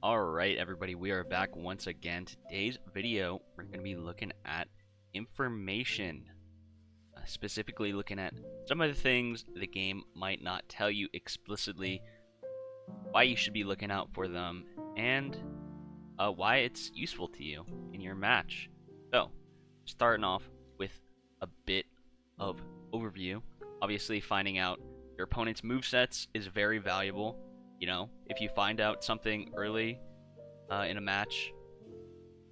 Alright everybody, we are back once again. Today's video, we're going to be looking at information. Specifically looking at some of the things the game might not tell you explicitly, why you should be looking out for them, and why it's useful to you in your match. So, starting off with a bit of overview. Obviously, finding out your opponent's movesets is very valuable. You know, if you find out something early in a match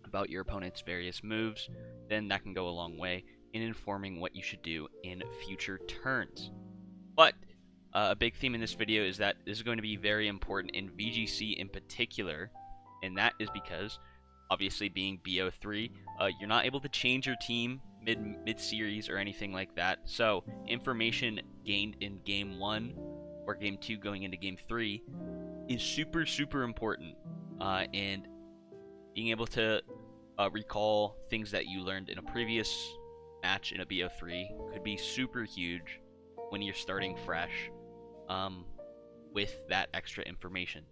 about your opponent's various moves, then that can go a long way in informing what you should do in future turns. But a big theme in this video is that this is going to be very important in VGC in particular, and that is because, obviously being BO3, you're not able to change your team mid-series or anything like that, so information gained in Game 1 or Game 2 going into Game 3 is super important, and being able to recall things that you learned in a previous match in a BO3 could be super huge when you're starting fresh with that extra information.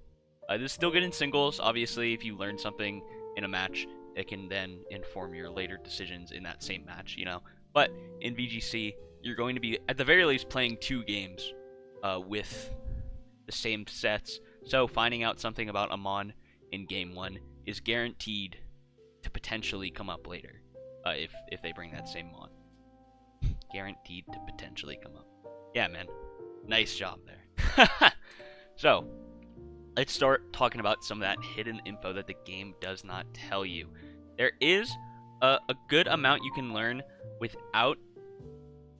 This is still good in singles. Obviously, if you learn something in a match, it can then inform your later decisions in that same match, you know. But in VGC, you're going to be, at the very least, playing 2 games with the same sets, so finding out something about Amon in Game 1 is guaranteed to potentially come up later, if they bring that same Mon. Guaranteed to potentially come up. Yeah, man. Nice job there. So, let's start talking about some of that hidden info that the game does not tell you. There is a good amount you can learn without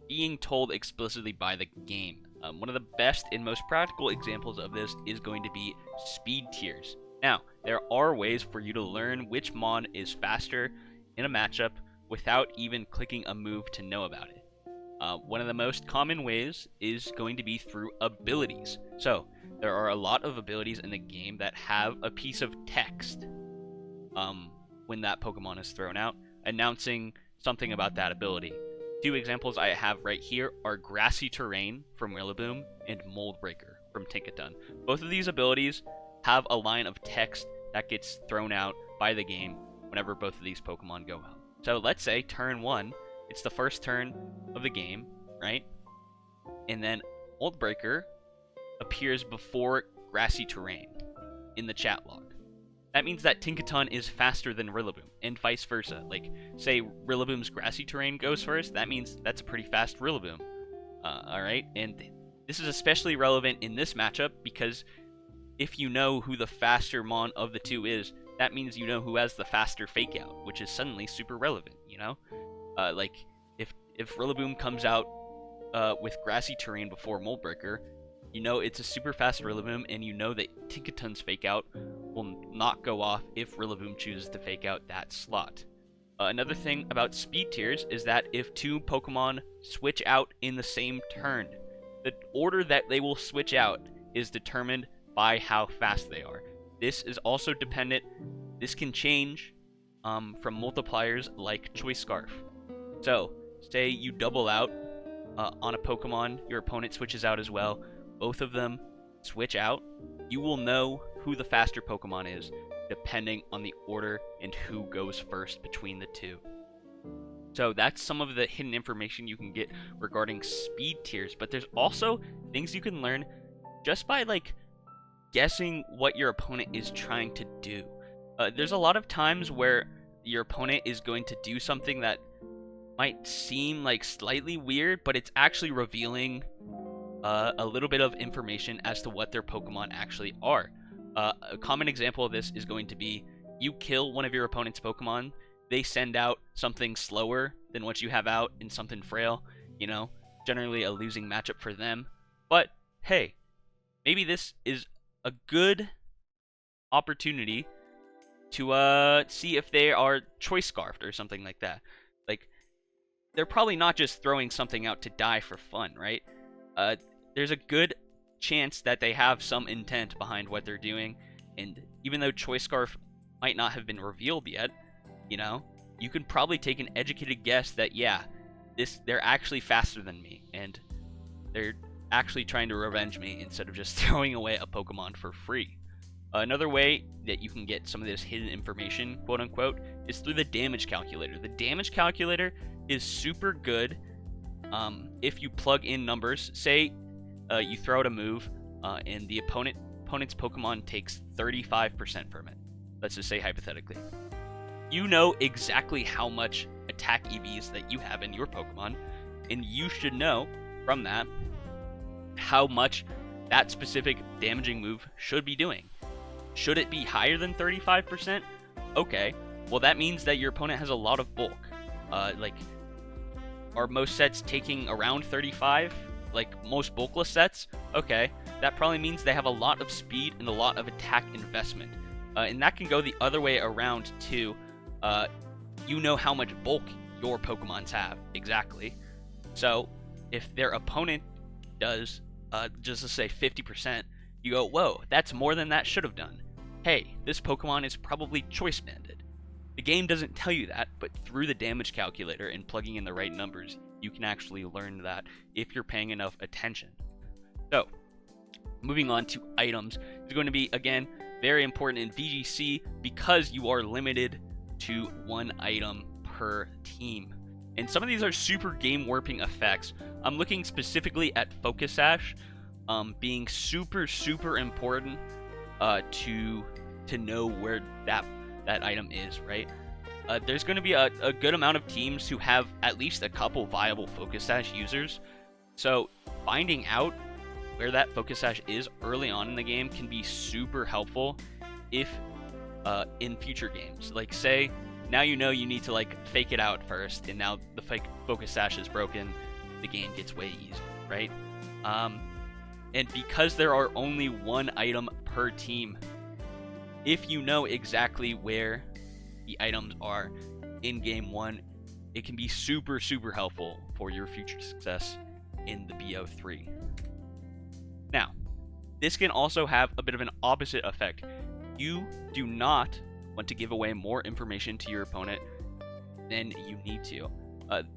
being told explicitly by the game. One of the best and most practical examples of this is going to be speed tiers. Now, there are ways for you to learn which Mon is faster in a matchup without even clicking a move to know about it. One of the most common ways is going to be through abilities. So, there are a lot of abilities in the game that have a piece of text when that Pokemon is thrown out, announcing something about that ability. 2 examples I have right here are Grassy Terrain from Rillaboom and Mold Breaker from Tinkaton. Both of these abilities have a line of text that gets thrown out by the game whenever both of these Pokemon go out. So let's say turn 1, it's the first turn of the game, right? And then Mold Breaker appears before Grassy Terrain in the chat log. That means that Tinkaton is faster than Rillaboom, and vice versa. Like, say Rillaboom's Grassy Terrain goes first, that means that's a pretty fast Rillaboom. Alright, and this is especially relevant in this matchup because if you know who the faster Mon of the 2 is, that means you know who has the faster Fake Out, which is suddenly super relevant, you know? Like, if Rillaboom comes out with Grassy Terrain before Mold Breaker, you know it's a super fast Rillaboom, and you know that Tinkaton's Fake Out will not go off if Rillaboom chooses to Fake Out that slot. Another thing about speed tiers is that if 2 Pokemon switch out in the same turn, the order that they will switch out is determined by how fast they are. This is also dependent, this can change from multipliers like Choice Scarf. So, say you double out on a Pokemon, your opponent switches out as well, both of them switch out, you will know who the faster Pokemon is depending on the order and who goes first between the 2. So that's some of the hidden information you can get regarding speed tiers, but there's also things you can learn just by like guessing what your opponent is trying to do. There's a lot of times where your opponent is going to do something that might seem like slightly weird, but it's actually revealing a little bit of information as to what their Pokemon actually are. A common example of this is going to be you kill one of your opponent's Pokemon, they send out something slower than what you have out and something frail, you know, generally a losing matchup for them. But hey, maybe this is a good opportunity to see if they are Choice Scarfed or something like that. Like, they're probably not just throwing something out to die for fun, right? There's a good chance that they have some intent behind what they're doing, and even though Choice Scarf might not have been revealed yet, you know, you can probably take an educated guess that, yeah, they're actually faster than me, and they're actually trying to revenge me instead of just throwing away a Pokemon for free. Another way that you can get some of this hidden information, quote unquote, is through the damage calculator. The damage calculator is super good if you plug in numbers. Say you throw out a move and the opponent's Pokemon takes 35% from it. Let's just say hypothetically. You know exactly how much attack EVs that you have in your Pokemon, and you should know from that how much that specific damaging move should be doing. Should it be higher than 35%? Okay, well that means that your opponent has a lot of bulk. Like, are most sets taking around 35? Like most bulkless sets? Okay, that probably means they have a lot of speed and a lot of attack investment. And that can go the other way around too. You know how much bulk your Pokemons have, exactly. So, if their opponent does, just to say 50%, you go, whoa, that's more than that should have done. Hey, this Pokemon is probably choice banded. The game doesn't tell you that, but through the damage calculator and plugging in the right numbers, you can actually learn that if you're paying enough attention. So, moving on to items is going to be, again, very important in VGC because you are limited to one item per team. And some of these are super game warping effects. I'm looking specifically at Focus Sash being super important to know where that item is, right? There's going to be a good amount of teams who have at least a couple viable Focus Sash users. So finding out where that Focus Sash is early on in the game can be super helpful if in future games. Like, say now you know you need to like fake it out first, and now the fake Focus Sash is broken, the game gets way easier, right? And because there are only one item per team, if you know exactly where the items are in game one, it can be super helpful for your future success in the BO3. Now, this can also have a bit of an opposite effect. You do not want to give away more information to your opponent than you need to.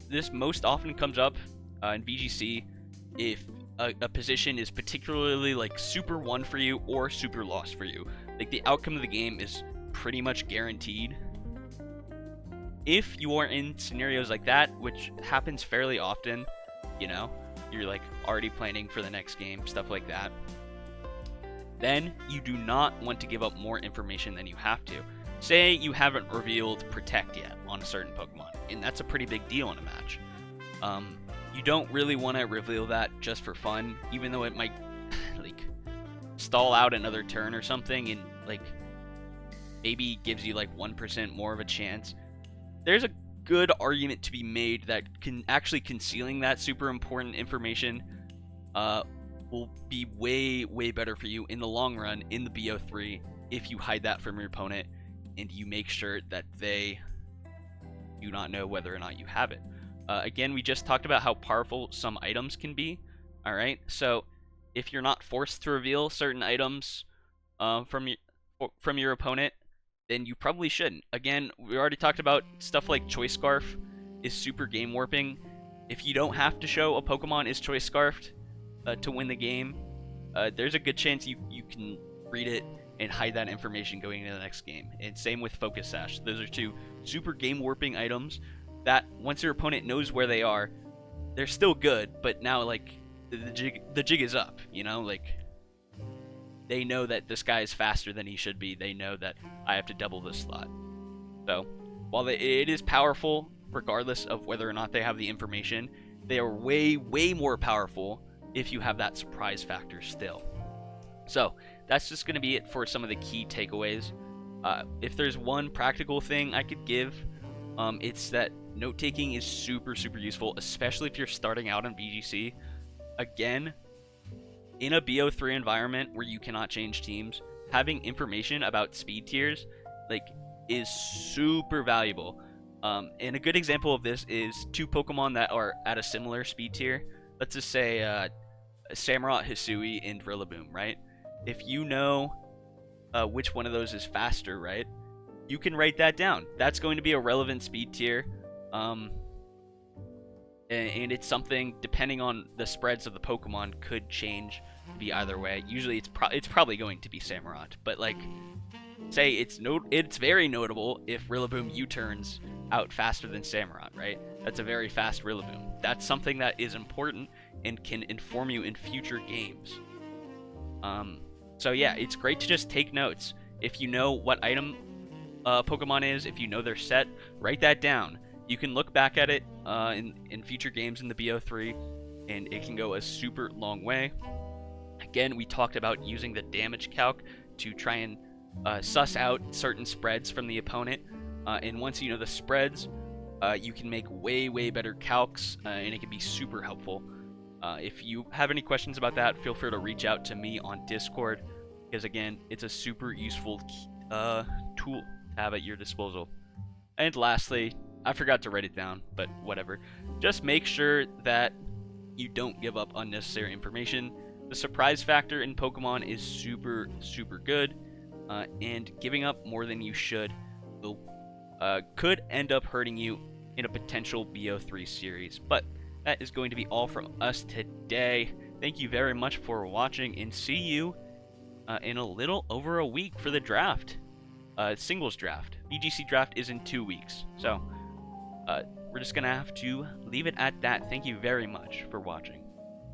This most often comes up in VGC if a position is particularly like super won for you or super lost for you. Like the outcome of the game is pretty much guaranteed. If you are in scenarios like that, which happens fairly often, you know, you're like already planning for the next game, stuff like that, then you do not want to give up more information than you have to. Say you haven't revealed Protect yet on a certain Pokemon, and that's a pretty big deal in a match. You don't really want to reveal that just for fun, even though it might like stall out another turn or something, and like maybe gives you like 1% more of a chance. There's a good argument to be made that actually concealing that super important information will be way better for you in the long run in the BO3 if you hide that from your opponent and you make sure that they do not know whether or not you have it. Again, we just talked about how powerful some items can be. Alright, so if you're not forced to reveal certain items from your opponent, then you probably shouldn't. Again, we already talked about stuff like Choice Scarf is super game warping. If you don't have to show a Pokemon is Choice Scarfed to win the game, there's a good chance you can read it and hide that information going into the next game. And same with Focus Sash. Those are two super game warping items that once your opponent knows where they are, they're still good, but now like the jig is up, you know, like they know that this guy is faster than he should be. They know that I have to double this slot. So while it is powerful, regardless of whether or not they have the information, they are way more powerful if you have that surprise factor still. So that's just going to be it for some of the key takeaways. If there's one practical thing I could give, it's that note-taking is super useful, especially if you're starting out in VGC. Again, in a BO3 environment where you cannot change teams, having information about speed tiers like is super valuable. And a good example of this is two Pokemon that are at a similar speed tier. Let's just say Samurott, Hisui, and Rillaboom, right? If you know which one of those is faster, right, you can write that down. That's going to be a relevant speed tier. And it's something, depending on the spreads of the Pokemon, could change to be either way. Usually it's probably going to be Samurott, but like say it's very notable if Rillaboom U-turns out faster than Samurott, right? That's a very fast Rillaboom. That's something that is important and can inform you in future games. So yeah, it's great to just take notes. If you know what item Pokemon is, if you know their set, write that down. You can look back at it in future games in the BO3, and it can go a super long way. Again, we talked about using the damage calc to try and suss out certain spreads from the opponent. And once you know the spreads, you can make way better calcs, and it can be super helpful. If you have any questions about that, feel free to reach out to me on Discord, because again, it's a super useful tool to have at your disposal. And lastly, I forgot to write it down, but whatever. Just make sure that you don't give up unnecessary information. The surprise factor in Pokemon is super good, and giving up more than you should could end up hurting you in a potential BO3 series. But that is going to be all from us today. Thank you very much for watching, and see you in a little over a week for the draft. Singles draft. VGC draft is in 2 weeks. So we're just going to have to leave it at that. Thank you very much for watching.